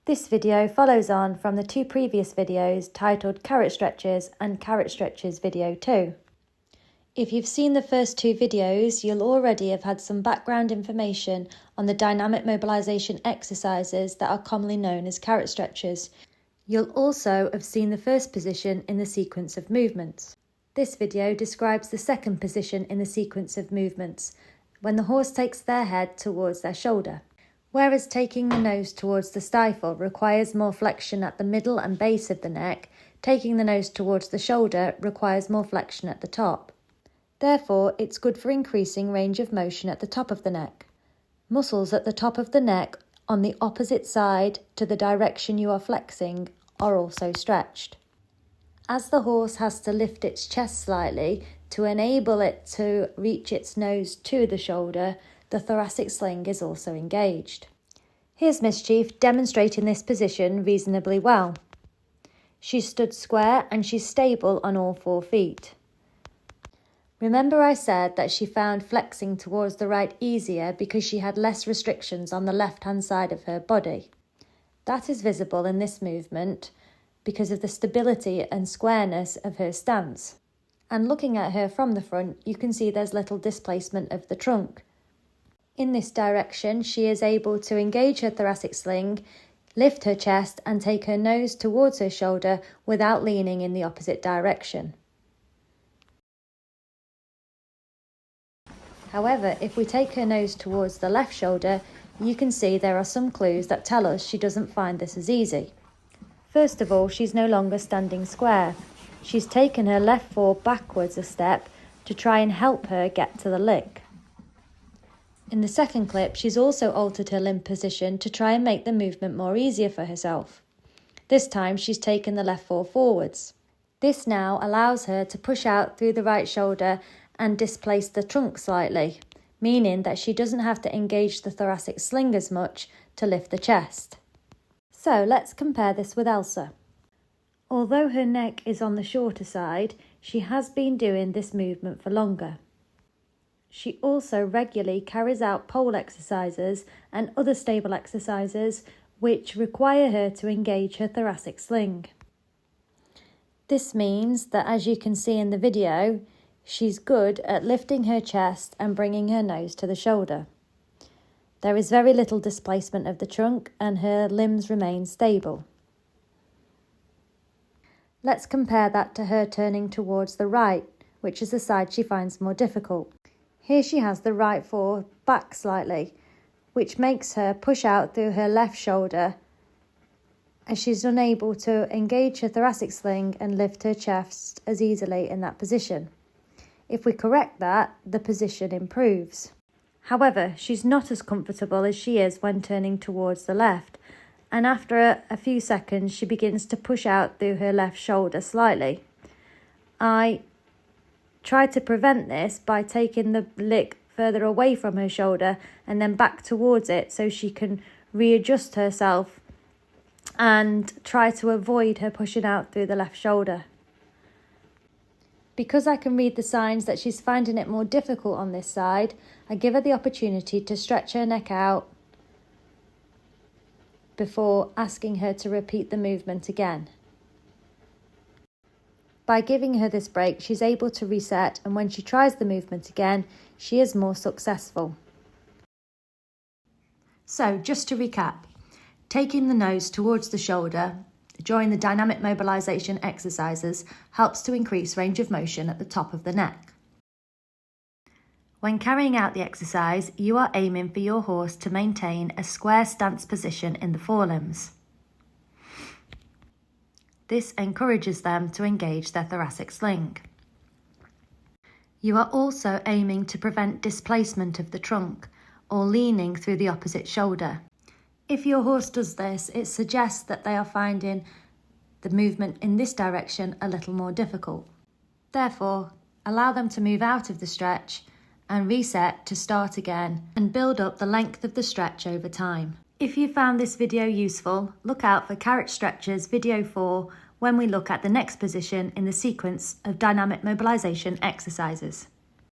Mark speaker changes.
Speaker 1: This video follows on from the two previous videos titled Carrot Stretches and Carrot Stretches Video 2. If you've seen the first two videos, you'll already have had some background information on the dynamic mobilisation exercises that are commonly known as carrot stretches. You'll also have seen the first position in the sequence of movements. This video describes the second position in the sequence of movements, when the horse takes their head towards their shoulder. Whereas taking the nose towards the stifle requires more flexion at the middle and base of the neck, taking the nose towards the shoulder requires more flexion at the top. Therefore, it's good for increasing range of motion at the top of the neck. Muscles at the top of the neck on the opposite side to the direction you are flexing are also stretched. As the horse has to lift its chest slightly to enable it to reach its nose to the shoulder, the thoracic sling is also engaged. Here's Mischief demonstrating this position reasonably well. She's stood square and she's stable on all 4 feet. Remember I said that she found flexing towards the right easier because she had less restrictions on the left-hand side of her body. That is visible in this movement because of the stability and squareness of her stance. And looking at her from the front, you can see there's little displacement of the trunk. In this direction, she is able to engage her thoracic sling, lift her chest and take her nose towards her shoulder without leaning in the opposite direction. However, if we take her nose towards the left shoulder, you can see there are some clues that tell us she doesn't find this as easy. First of all, she's no longer standing square. She's taken her left foot backwards a step to try and help her get to the lick. In the second clip, she's also altered her limb position to try and make the movement more easier for herself. This time she's taken the left foot forwards. This now allows her to push out through the right shoulder and displace the trunk slightly, meaning that she doesn't have to engage the thoracic sling as much to lift the chest. So let's compare this with Elsa. Although her neck is on the shorter side, she has been doing this movement for longer. She also regularly carries out pole exercises and other stable exercises which require her to engage her thoracic sling. This means that, as you can see in the video, she's good at lifting her chest and bringing her nose to the shoulder. There is very little displacement of the trunk and her limbs remain stable. Let's compare that to her turning towards the right, which is the side she finds more difficult. Here she has the right foot back slightly, which makes her push out through her left shoulder as she's unable to engage her thoracic sling and lift her chest as easily in that position. If we correct that, the position improves. However, she's not as comfortable as she is when turning towards the left, and after a few seconds she begins to push out through her left shoulder slightly. I try to prevent this by taking the lick further away from her shoulder and then back towards it so she can readjust herself and try to avoid her pushing out through the left shoulder. Because I can read the signs that she's finding it more difficult on this side, I give her the opportunity to stretch her neck out before asking her to repeat the movement again. By giving her this break, she's able to reset, and when she tries the movement again, she is more successful. So, just to recap, taking the nose towards the shoulder during the dynamic mobilisation exercises helps to increase range of motion at the top of the neck. When carrying out the exercise, you are aiming for your horse to maintain a square stance position in the forelimbs. This encourages them to engage their thoracic sling. You are also aiming to prevent displacement of the trunk or leaning through the opposite shoulder. If your horse does this, it suggests that they are finding the movement in this direction a little more difficult. Therefore, allow them to move out of the stretch and reset to start again and build up the length of the stretch over time. If you found this video useful, look out for Carrot Stretches Video 4 when we look at the next position in the sequence of dynamic mobilisation exercises.